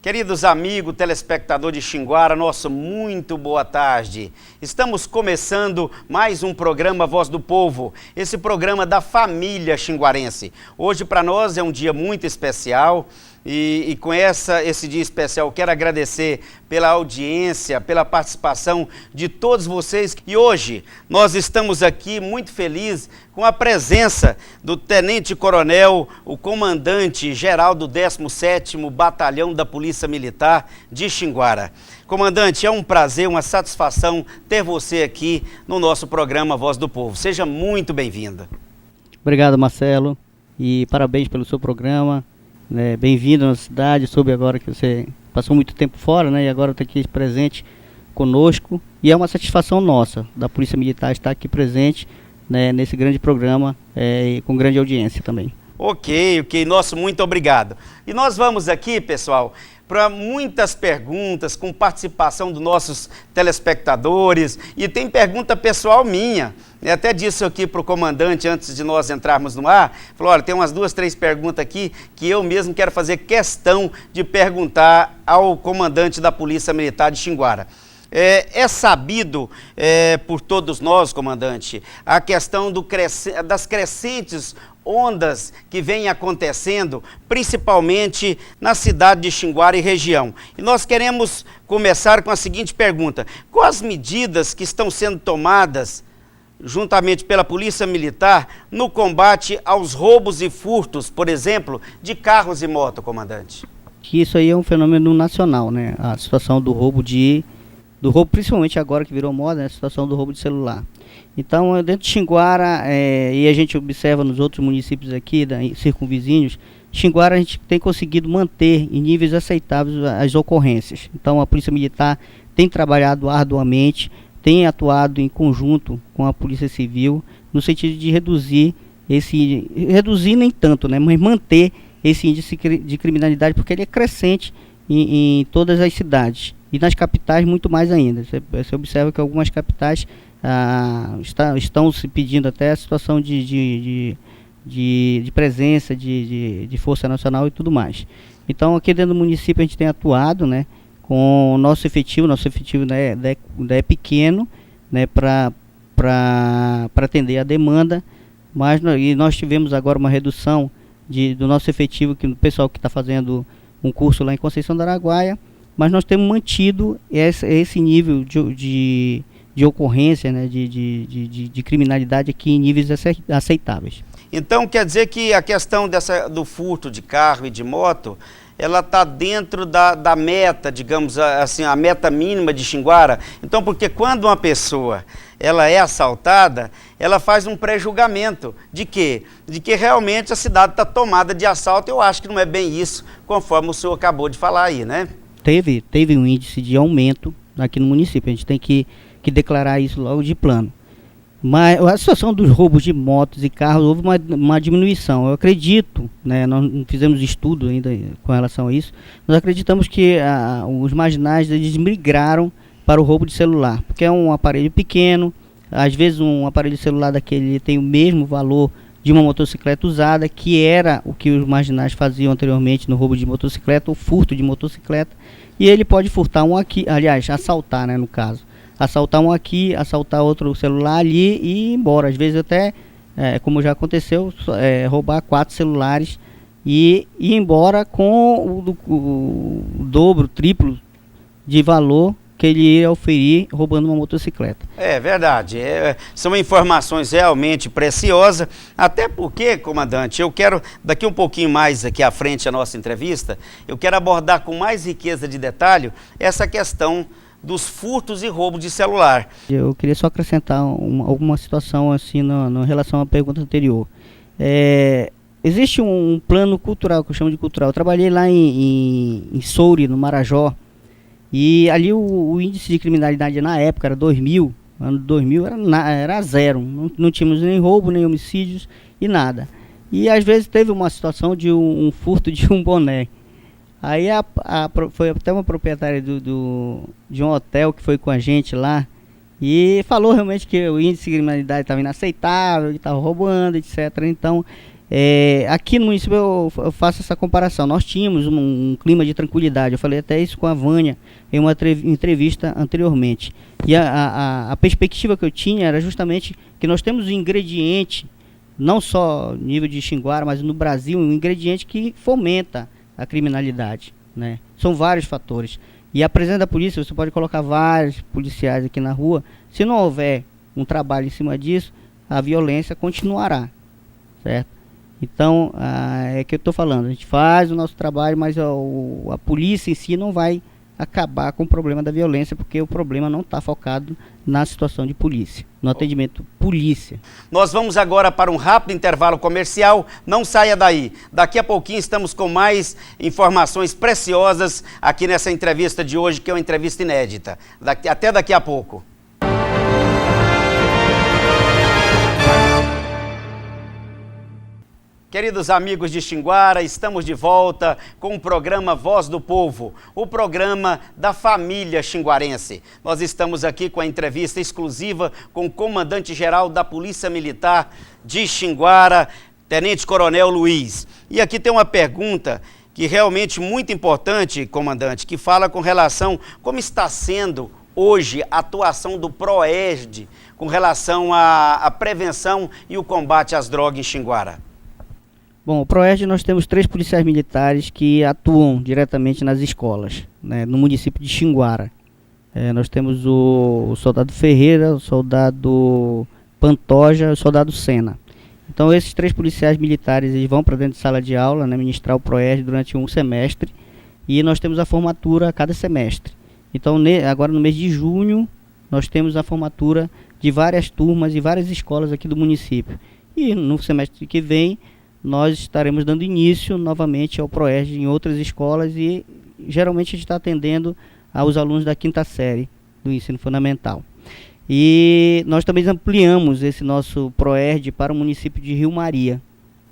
Queridos amigos, telespectador de Xinguara, nosso muito boa tarde. Estamos começando mais um programa Voz do Povo, esse programa da família xinguarense. Hoje para nós é um dia muito especial e com esse dia especial quero agradecer pela audiência, pela participação de todos vocês. E hoje nós estamos aqui muito felizes com a presença do Tenente Coronel, o comandante geral do 17º Batalhão da Polícia Militar de Xinguara. Comandante, é um prazer, uma satisfação ter você aqui no nosso programa Voz do Povo. Seja muito bem-vinda. Obrigado, Marcelo, e parabéns pelo seu programa. Bem-vindo na cidade, soube agora que você passou muito tempo fora, e agora está aqui presente conosco. E é uma satisfação nossa, da Polícia Militar, estar aqui presente nesse grande programa e com grande audiência também. Ok, nosso muito obrigado. E nós vamos aqui, pessoal, para muitas perguntas com participação dos nossos telespectadores, e tem pergunta pessoal minha. Eu até disse aqui para o comandante antes de nós entrarmos no ar, falou, olha, tem umas 2, 3 perguntas aqui que eu mesmo quero fazer questão de perguntar ao comandante da Polícia Militar de Xinguara. É sabido por todos nós, comandante, a questão das crescentes ondas que vêm acontecendo, principalmente na cidade de Xinguara e região. E nós queremos começar com a seguinte pergunta: quais medidas que estão sendo tomadas juntamente pela Polícia Militar no combate aos roubos e furtos, por exemplo, de carros e motos, comandante? Isso aí é um fenômeno nacional, A situação do roubo principalmente agora que virou moda, a situação do roubo de celular. Então, dentro de Xinguara, e a gente observa nos outros municípios aqui, circunvizinhos, Xinguara a gente tem conseguido manter em níveis aceitáveis as ocorrências. Então, a Polícia Militar tem trabalhado arduamente, tem atuado em conjunto com a Polícia Civil, no sentido de reduzir nem tanto, mas manter esse índice de criminalidade, porque ele é crescente em todas as cidades. E nas capitais muito mais ainda. Você observa que algumas capitais estão se pedindo até a situação de presença de Força Nacional e tudo mais. Então aqui dentro do município a gente tem atuado com o nosso efetivo é pequeno para atender a demanda, mas nós tivemos agora uma redução do nosso efetivo, que o pessoal que está fazendo um curso lá em Conceição do Araguaia, mas nós temos mantido esse nível de ocorrência, de criminalidade aqui em níveis aceitáveis. Então quer dizer que a questão do furto de carro e de moto, ela está dentro da meta, digamos assim, a meta mínima de Xinguara. Então, porque quando uma pessoa ela é assaltada, ela faz um pré-julgamento de quê? De que realmente a cidade está tomada de assalto. Eu acho que não é bem isso, conforme o senhor acabou de falar aí, Teve um índice de aumento aqui no município, a gente tem que declarar isso logo de plano. Mas a situação dos roubos de motos e carros, houve uma diminuição. Eu acredito, nós não fizemos estudo ainda com relação a isso, nós acreditamos que os marginais eles migraram para o roubo de celular, porque é um aparelho pequeno, às vezes um aparelho celular daquele tem o mesmo valor de uma motocicleta usada, que era o que os marginais faziam anteriormente no roubo de motocicleta, ou furto de motocicleta, e ele pode furtar um aqui, aliás, assaltar, no caso. Assaltar um aqui, assaltar outro celular ali e ir embora. Às vezes até, como já aconteceu, roubar 4 celulares e ir embora com o dobro, triplo de valor que ele ia oferir roubando uma motocicleta. É verdade, são informações realmente preciosas, até porque, comandante, eu quero, daqui um pouquinho mais aqui à frente a nossa entrevista, eu quero abordar com mais riqueza de detalhe essa questão dos furtos e roubos de celular. Eu queria só acrescentar alguma situação assim em relação à pergunta anterior. Existe um plano cultural, que eu chamo de cultural. Eu trabalhei lá em Soure, no Marajó, e ali o índice de criminalidade na época era 2000, ano 2000 era zero, não tínhamos nem roubo, nem homicídios e nada. E às vezes teve uma situação de um furto de um boné. Aí foi até uma proprietária de um hotel que foi com a gente lá e falou realmente que o índice de criminalidade estava inaceitável, que estava roubando, etc. Então Aqui no município eu faço essa comparação. Nós tínhamos um clima de tranquilidade. Eu falei até isso com a Vânia em uma entrevista anteriormente. E a perspectiva que eu tinha era justamente que nós temos um ingrediente, não só no nível de Xinguara, mas no Brasil, um ingrediente que fomenta a criminalidade, né? São vários fatores. E a presença da polícia, você pode colocar vários policiais aqui na rua. Se não houver um trabalho em cima disso, a violência continuará, certo? Então, é que eu estou falando, a gente faz o nosso trabalho, mas a polícia em si não vai acabar com o problema da violência, porque o problema não está focado na situação de polícia, no atendimento polícia. Nós vamos agora para um rápido intervalo comercial, não saia daí. Daqui a pouquinho estamos com mais informações preciosas aqui nessa entrevista de hoje, que é uma entrevista inédita. Até daqui a pouco. Queridos amigos de Xinguara, estamos de volta com o programa Voz do Povo, o programa da família xinguarense. Nós estamos aqui com a entrevista exclusiva com o comandante-geral da Polícia Militar de Xinguara, Tenente Coronel Luiz. E aqui tem uma pergunta que realmente muito importante, comandante, que fala com relação como está sendo hoje a atuação do PROERD com relação à prevenção e o combate às drogas em Xinguara. Bom, o PROERD nós temos 3 policiais militares que atuam diretamente nas escolas, né, no município de Xinguara. Nós temos o soldado Ferreira, o soldado Pantoja e o soldado Sena. Então esses 3 policiais militares eles vão para dentro de sala de aula, né, ministrar o PROERD durante um semestre, e nós temos a formatura a cada semestre. Então agora no mês de junho nós temos a formatura de várias turmas e várias escolas aqui do município. E no semestre que vem nós estaremos dando início novamente ao PROERD em outras escolas e geralmente a gente está atendendo aos alunos da 5ª série do ensino fundamental. E nós também ampliamos esse nosso PROERD para o município de Rio Maria,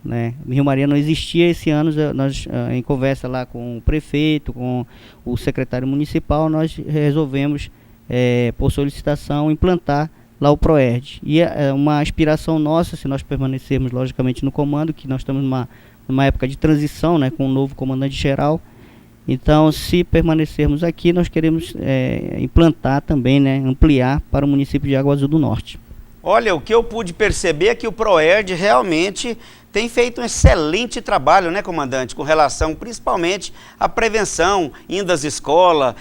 né? Rio Maria não existia esse ano, nós em conversa lá com o prefeito, com o secretário municipal, nós resolvemos, por solicitação, implantar lá o PROERD. E é uma aspiração nossa, se nós permanecermos logicamente no comando, que nós estamos numa época de transição, né, com um novo comandante-geral. Então, se permanecermos aqui, nós queremos implantar também, né, ampliar para o município de Água Azul do Norte. Olha, o que eu pude perceber é que o PROERD realmente tem feito um excelente trabalho, né, comandante, com relação principalmente à prevenção, indo às escolas,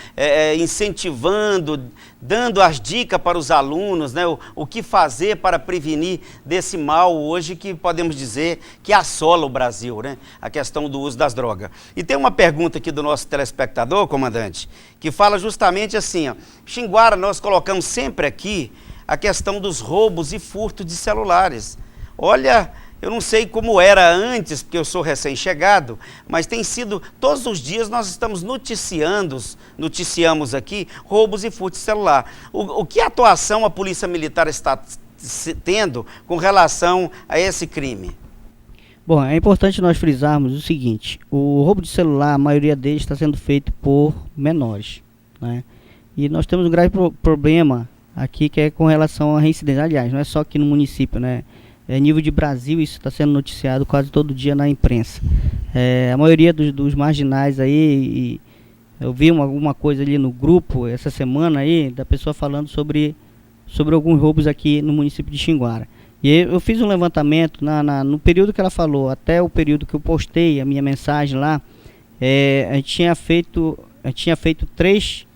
incentivando, dando as dicas para os alunos, né, o que fazer para prevenir desse mal hoje que podemos dizer que assola o Brasil, né, a questão do uso das drogas. E tem uma pergunta aqui do nosso telespectador, comandante, que fala justamente assim, ó, Xinguara, nós colocamos sempre aqui a questão dos roubos e furtos de celulares. Olha, eu não sei como era antes, porque eu sou recém-chegado, mas tem sido, todos os dias nós estamos noticiamos aqui, roubos e furtos de celular. O que atuação a Polícia Militar está tendo com relação a esse crime? Bom, é importante nós frisarmos o seguinte, o roubo de celular, a maioria deles está sendo feito por menores, né? E nós temos um grave problema aqui que é com relação à reincidência. Aliás, não é só aqui no município, né? Nível de Brasil, isso está sendo noticiado quase todo dia na imprensa. A maioria dos marginais aí, eu vi alguma coisa ali no grupo essa semana aí, da pessoa falando sobre alguns roubos aqui no município de Xinguara. E eu fiz um levantamento no período que ela falou, até o período que eu postei a minha mensagem lá, a gente tinha feito 3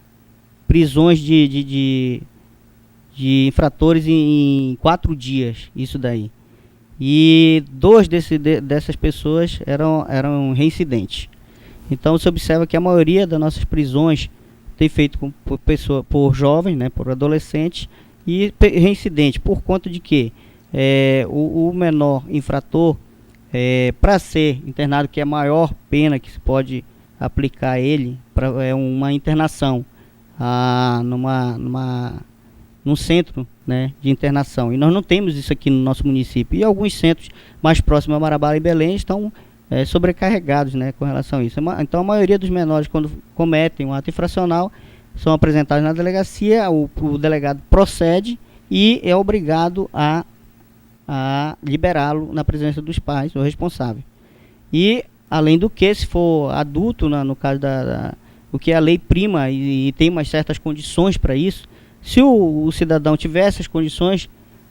prisões de infratores em 4 dias, isso daí. E 2 dessas pessoas eram reincidentes. Então você observa que a maioria das nossas prisões tem feito por jovens, né, por adolescentes e reincidente, por conta de que o menor infrator, para ser internado, que é a maior pena que se pode aplicar a ele, é uma internação num centro, né, de internação. E nós não temos isso aqui no nosso município. E alguns centros mais próximos a Marabá e Belém estão sobrecarregados, né, com relação a isso. Então a maioria dos menores, quando cometem um ato infracional, são apresentados na delegacia, o delegado procede e é obrigado a a liberá-lo na presença dos pais ou responsável. E, além do que, se for adulto, no caso o que a lei prima e tem umas certas condições para isso, se o cidadão tiver essas condições,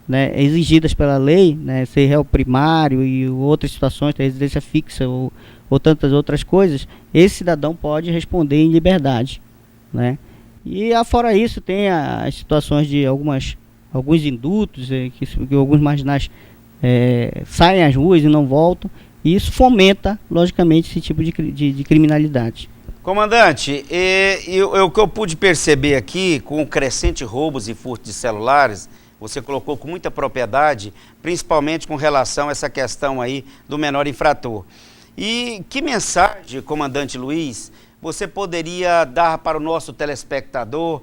né, exigidas pela lei, né, ser réu primário e outras situações, ter residência fixa ou tantas outras coisas, esse cidadão pode responder em liberdade, né? E fora isso, tem as situações de alguns indultos, que alguns marginais saem às ruas e não voltam, e isso fomenta, logicamente, esse tipo de criminalidade. Comandante, o que eu pude perceber aqui, com o crescente roubos e furtos de celulares, você colocou com muita propriedade, principalmente com relação a essa questão aí do menor infrator. E que mensagem, comandante Luiz, você poderia dar para o nosso telespectador?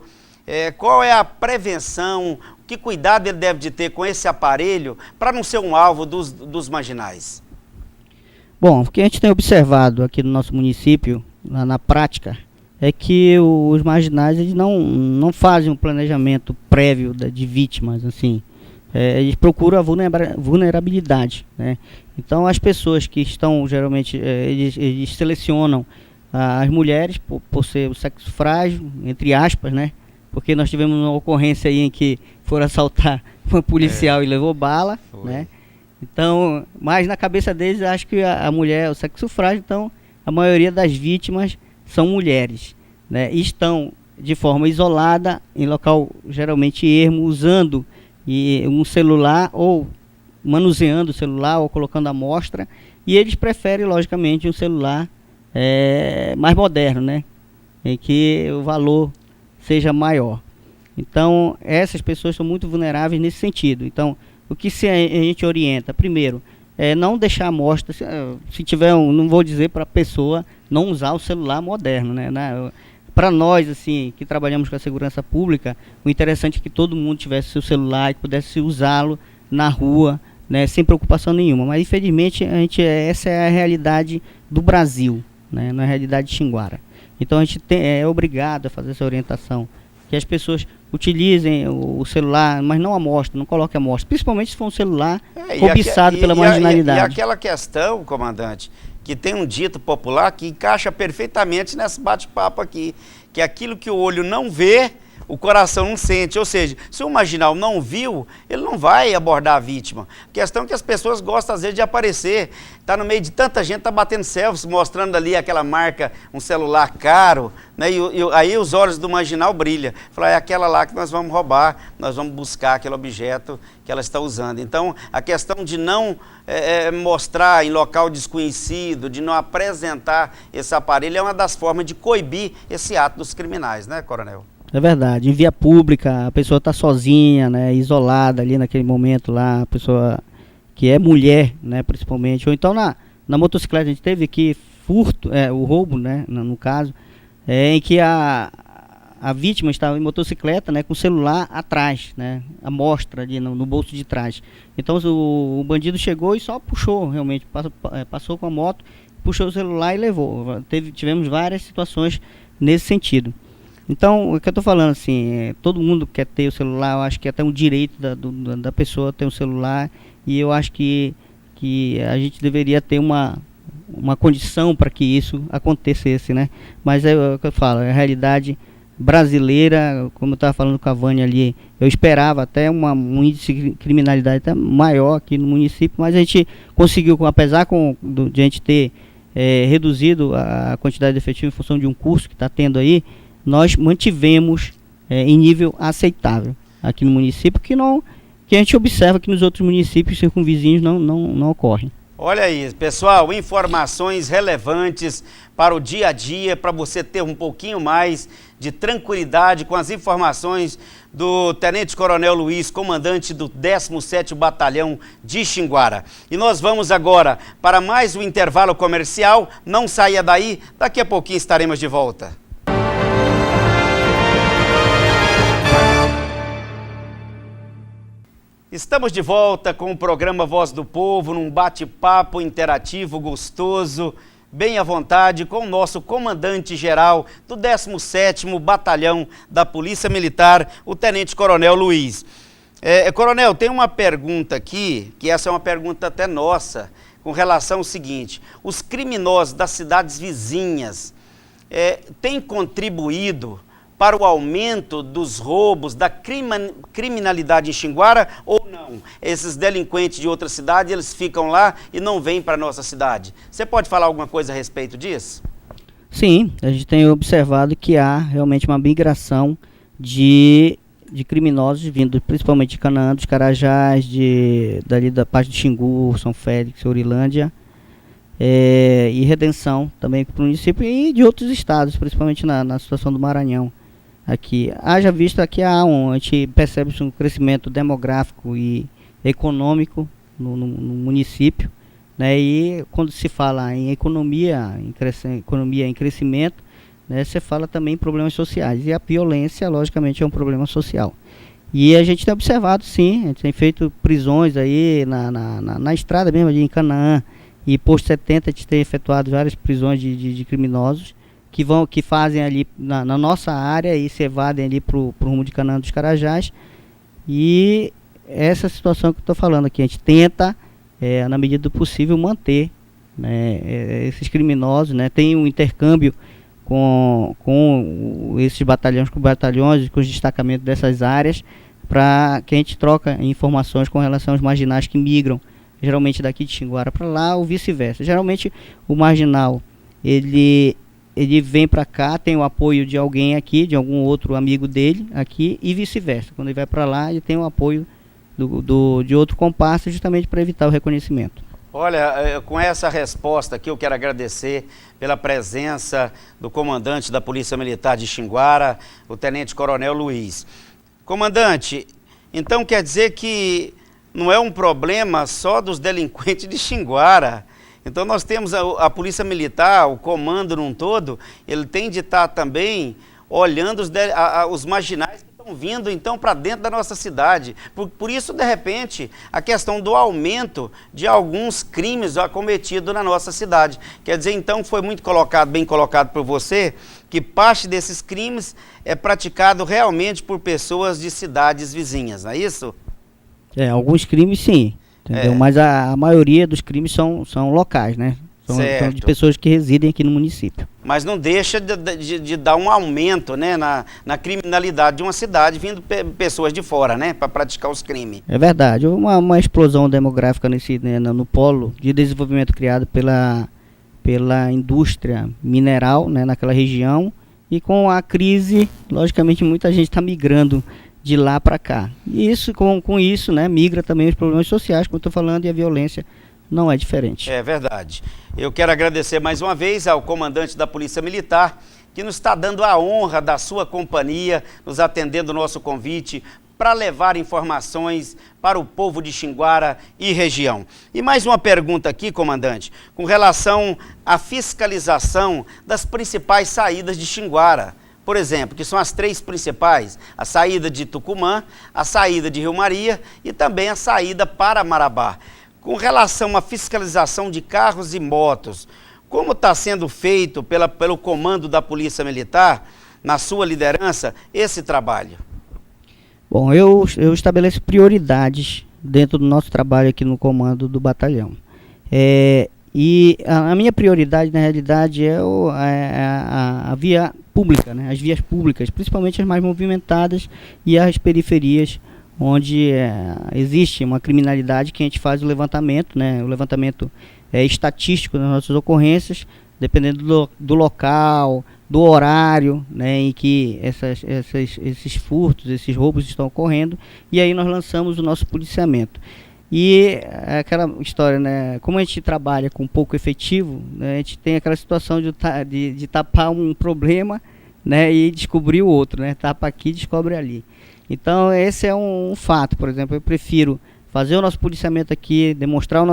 Qual é a prevenção, que cuidado ele deve de ter com esse aparelho para não ser um alvo dos marginais? Bom, o que a gente tem observado aqui no nosso município, na prática, é que os marginais eles não fazem um planejamento prévio de vítimas, assim. Eles procuram a vulnerabilidade, né? Então as pessoas que estão, geralmente, eles selecionam as mulheres por ser o sexo frágil, entre aspas, né? Porque nós tivemos uma ocorrência aí em que foram assaltar uma policial e levou bala, né? Então, mas na cabeça deles, acho que a mulher é o sexo frágil, então a maioria das vítimas são mulheres, né? E estão de forma isolada, em local geralmente ermo, usando um celular ou manuseando o celular ou colocando à mostra, e eles preferem, logicamente, um celular mais moderno, né? Em que o valor seja maior. Então, essas pessoas são muito vulneráveis nesse sentido. Então, o que a gente orienta? Primeiro, não deixar a mostra, se tiver não vou dizer para a pessoa não usar o celular moderno, né? Para nós, assim, que trabalhamos com a segurança pública, o interessante é que todo mundo tivesse seu celular e pudesse usá-lo na rua, né, sem preocupação nenhuma. Mas, infelizmente, essa é a realidade do Brasil, né, na realidade de Xinguara. Então, a gente é obrigado a fazer essa orientação, que as pessoas utilizem o celular, mas não a mostra, não coloque a mostra, principalmente se for um celular cobiçado pela marginalidade. E aquela questão, comandante, que tem um dito popular que encaixa perfeitamente nesse bate-papo aqui, que é aquilo que o olho não vê, o coração não sente. Ou seja, se o marginal não viu, ele não vai abordar a vítima. A questão é que as pessoas gostam, às vezes, de aparecer. Está no meio de tanta gente, está batendo selfies, mostrando ali aquela marca, um celular caro, né? Aí os olhos do marginal brilham. Fala, é aquela lá que nós vamos roubar, nós vamos buscar aquele objeto que ela está usando. Então, a questão de não mostrar em local desconhecido, de não apresentar esse aparelho, é uma das formas de coibir esse ato dos criminais, né, coronel? É verdade, em via pública, a pessoa está sozinha, né, isolada ali naquele momento lá, a pessoa que é mulher, né, principalmente, ou então na motocicleta, a gente teve aqui furto, o roubo, né, no caso, em que a vítima estava em motocicleta, né, com o celular atrás, né, a mostra ali no bolso de trás. Então o bandido chegou e só puxou, realmente, passou com a moto, puxou o celular e levou. Tivemos várias situações nesse sentido. Então, o que eu estou falando, assim, todo mundo quer ter o celular, eu acho que é até um direito da pessoa ter um celular, e eu acho que a gente deveria ter uma condição para que isso acontecesse, né? Mas é o que eu falo, é a realidade brasileira, como eu estava falando com a Vânia ali, eu esperava até um índice de criminalidade até maior aqui no município, mas a gente conseguiu, apesar de a gente ter reduzido a quantidade de efetivo em função de um curso que está tendo aí, nós mantivemos em nível aceitável aqui no município, que a gente observa que nos outros municípios circunvizinhos não ocorre. Olha aí, pessoal, informações relevantes para o dia a dia, para você ter um pouquinho mais de tranquilidade com as informações do Tenente Coronel Luiz, comandante do 17º Batalhão de Xinguara. E nós vamos agora para mais um intervalo comercial, não saia daí, daqui a pouquinho estaremos de volta. Estamos de volta com o programa Voz do Povo, num bate-papo interativo, gostoso, bem à vontade, com o nosso comandante-geral do 17º Batalhão da Polícia Militar, o Tenente Coronel Luiz. Coronel, tem uma pergunta aqui, que essa é uma pergunta até nossa, com relação ao seguinte: os criminosos das cidades vizinhas têm contribuído para o aumento dos roubos, da criminalidade em Xinguara ou não? Esses delinquentes de outra cidade, eles ficam lá e não vêm para a nossa cidade. Você pode falar alguma coisa a respeito disso? Sim, a gente tem observado que há realmente uma migração de criminosos vindo principalmente de Canaã, dos Carajás, dali da parte de Xingu, São Félix, Ourilândia, e Redenção também para o município e de outros estados, principalmente na situação do Maranhão. Aqui, haja vista que a gente percebe um crescimento demográfico e econômico no município, né? E quando se fala em economia em crescimento, né, você fala também em problemas sociais, e a violência logicamente é um problema social. E a gente tem observado, sim, a gente tem feito prisões aí na estrada mesmo ali em Canaã, e posto 70 a gente tem efetuado várias prisões de criminosos que fazem ali na nossa área e se evadem ali pro rumo de Canaã dos Carajás. E essa situação que eu estou falando aqui, a gente tenta, na medida do possível, manter, né, esses criminosos, né, tem um intercâmbio com esses batalhões, com os destacamentos dessas áreas, para que a gente troca informações com relação aos marginais que migram, geralmente daqui de Xinguara para lá ou vice-versa. Geralmente o marginal, ele vem para cá, tem o apoio de alguém aqui, de algum outro amigo dele aqui, e vice-versa. Quando ele vai para lá, ele tem o apoio de outro comparsa, justamente para evitar o reconhecimento. Olha, com essa resposta aqui, eu quero agradecer pela presença do comandante da Polícia Militar de Xinguara, o Tenente Coronel Luiz. Comandante, então quer dizer que não é um problema só dos delinquentes de Xinguara. Então nós temos a Polícia Militar, o comando num todo, ele tem de estar também olhando os marginais que estão vindo então para dentro da nossa cidade. Por isso, de repente, a questão do aumento de alguns crimes já cometidos na nossa cidade. Quer dizer, então, foi muito bem colocado por você, que parte desses crimes é praticado realmente por pessoas de cidades vizinhas, não é isso? Alguns crimes sim. Entendeu? Mas a maioria dos crimes são locais, né? São de pessoas que residem aqui no município. Mas não deixa de dar um aumento, né, na criminalidade de uma cidade, vindo pessoas de fora, né, para praticar os crimes. É verdade. Uma explosão demográfica no polo de desenvolvimento criado pela indústria mineral, né, naquela região, e com a crise, logicamente, muita gente está migrando de lá para cá. E isso, com isso, né, migra também os problemas sociais, como eu estou falando, e a violência não é diferente. É verdade. Eu quero agradecer mais uma vez ao comandante da Polícia Militar, que nos está dando a honra da sua companhia, nos atendendo o nosso convite para levar informações para o povo de Xinguara e região. E mais uma pergunta aqui, comandante, com relação à fiscalização das principais saídas de Xinguara. Por exemplo, que são as três principais: a saída de Tucumã, a saída de Rio Maria e também a saída para Marabá. Com relação à fiscalização de carros e motos, como está sendo feito pelo comando da Polícia Militar, na sua liderança, esse trabalho? Bom, eu estabeleço prioridades dentro do nosso trabalho aqui no comando do batalhão. E a minha prioridade, na realidade, é a via pública, né? As vias públicas, principalmente as mais movimentadas, e as periferias, onde existe uma criminalidade, que a gente faz o levantamento, né? O levantamento estatístico das nossas ocorrências, dependendo do local, do horário, né, em que esses furtos, esses roubos estão ocorrendo, e aí nós lançamos o nosso policiamento. E aquela história, né, como a gente trabalha com pouco efetivo, né, a gente tem aquela situação de tapar um problema, né, e descobrir o outro, né, tapa aqui e descobre ali. Então esse é um fato. Por exemplo, eu prefiro fazer o nosso policiamento aqui, demonstrar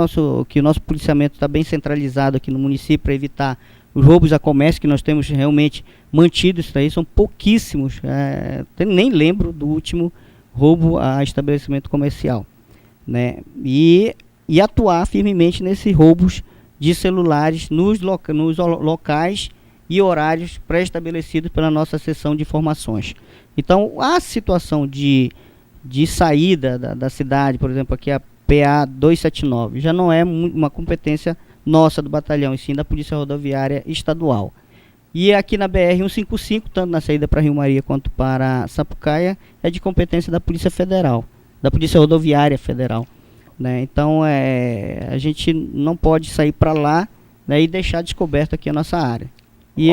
que o nosso policiamento está bem centralizado aqui no município, para evitar os roubos a comércio, que nós temos realmente mantido. Isso daí são pouquíssimos, nem lembro do último roubo a estabelecimento comercial, né? E atuar firmemente nesses roubos de celulares nos locais e horários pré-estabelecidos pela nossa seção de informações. Então, a situação de de saída da cidade, por exemplo, aqui a PA 279, já não é uma competência nossa do batalhão, e sim da Polícia Rodoviária Estadual. E aqui na BR-155, tanto na saída para Rio Maria quanto para Sapucaia, é de competência da Polícia Federal, da Polícia Rodoviária Federal, né? Então a gente não pode sair para lá, né, e deixar descoberto aqui a nossa área. E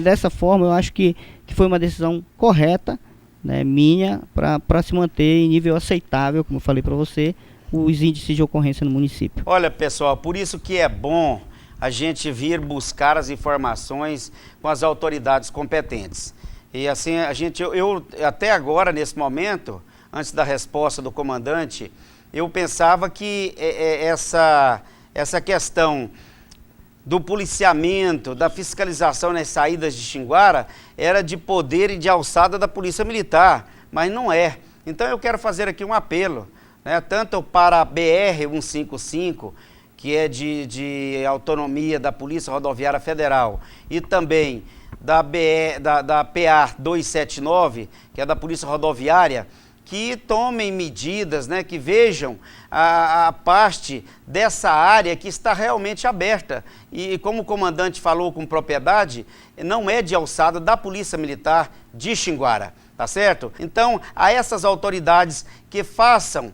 dessa forma eu acho que foi uma decisão correta, né, minha, para se manter em nível aceitável, como eu falei para você, os índices de ocorrência no município. Olha, pessoal, por isso que é bom a gente vir buscar as informações com as autoridades competentes. E assim, eu até agora, nesse momento, antes da resposta do comandante, eu pensava que essa questão do policiamento, da fiscalização nas saídas de Xinguara, era de poder e de alçada da Polícia Militar, mas não é. Então eu quero fazer aqui um apelo, né, tanto para a BR-155, que é de autonomia da Polícia Rodoviária Federal, e também da PA 279, que é da Polícia Rodoviária, que tomem medidas, né, que vejam a parte dessa área que está realmente aberta. E como o comandante falou com propriedade, não é de alçada da Polícia Militar de Xinguara, tá certo? Então, a essas autoridades que façam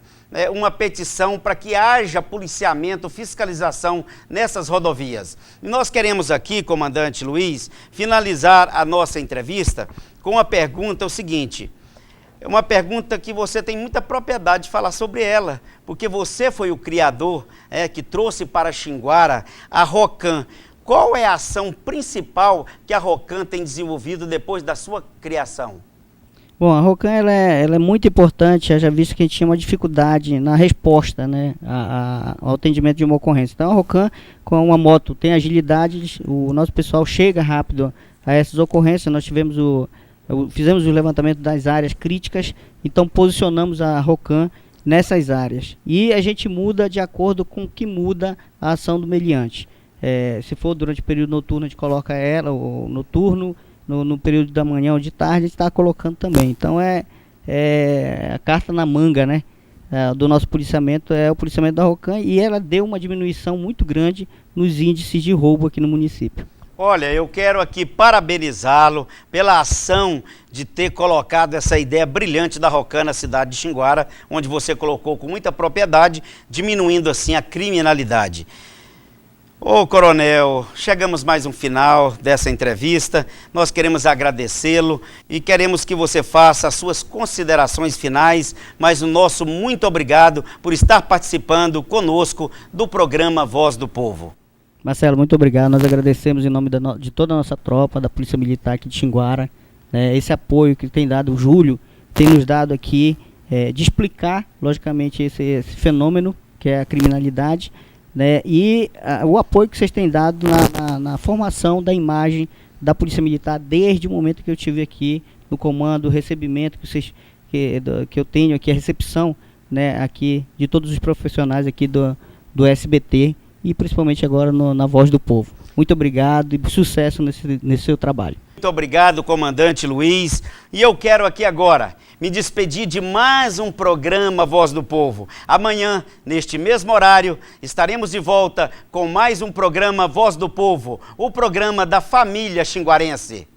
uma petição para que haja policiamento, fiscalização nessas rodovias. E nós queremos aqui, comandante Luiz, finalizar a nossa entrevista com a pergunta, o seguinte: é uma pergunta que você tem muita propriedade de falar sobre ela, porque você foi o criador que trouxe para Xinguara a ROCAM. Qual é a ação principal que a ROCAM tem desenvolvido depois da sua criação? Bom, a ROCAM ela é muito importante, já visto que a gente tinha uma dificuldade na resposta, né, ao atendimento de uma ocorrência. Então a ROCAM, com uma moto, tem agilidade, o nosso pessoal chega rápido a essas ocorrências. Nós fizemos o levantamento das áreas críticas, então posicionamos a ROCAM nessas áreas. E a gente muda de acordo com o que muda a ação do meliante. Se for durante o período noturno, a gente coloca ela, ou noturno, no período da manhã ou de tarde, a gente está colocando também. Então a carta na manga, né, do nosso policiamento, é o policiamento da ROCAM, e ela deu uma diminuição muito grande nos índices de roubo aqui no município. Olha, eu quero aqui parabenizá-lo pela ação de ter colocado essa ideia brilhante da ROCAM na cidade de Xinguara, onde você colocou com muita propriedade, diminuindo assim a criminalidade. Ô coronel, chegamos mais um final dessa entrevista. Nós queremos agradecê-lo e queremos que você faça as suas considerações finais, mas o nosso muito obrigado por estar participando conosco do programa Voz do Povo. Marcelo, muito obrigado. Nós agradecemos em nome de toda a nossa tropa, da Polícia Militar aqui de Xinguara, esse apoio que tem dado, o Júlio tem nos dado aqui, de explicar, logicamente, esse fenômeno que é a criminalidade, né, e o apoio que vocês têm dado na formação da imagem da Polícia Militar desde o momento que eu estive aqui no comando, o recebimento que eu tenho aqui, a recepção, né, aqui de todos os profissionais aqui do SBT, e principalmente agora na Voz do Povo. Muito obrigado e sucesso nesse seu trabalho. Muito obrigado, comandante Luiz. E eu quero aqui agora me despedir de mais um programa Voz do Povo. Amanhã, neste mesmo horário, estaremos de volta com mais um programa Voz do Povo, o programa da família xinguarense.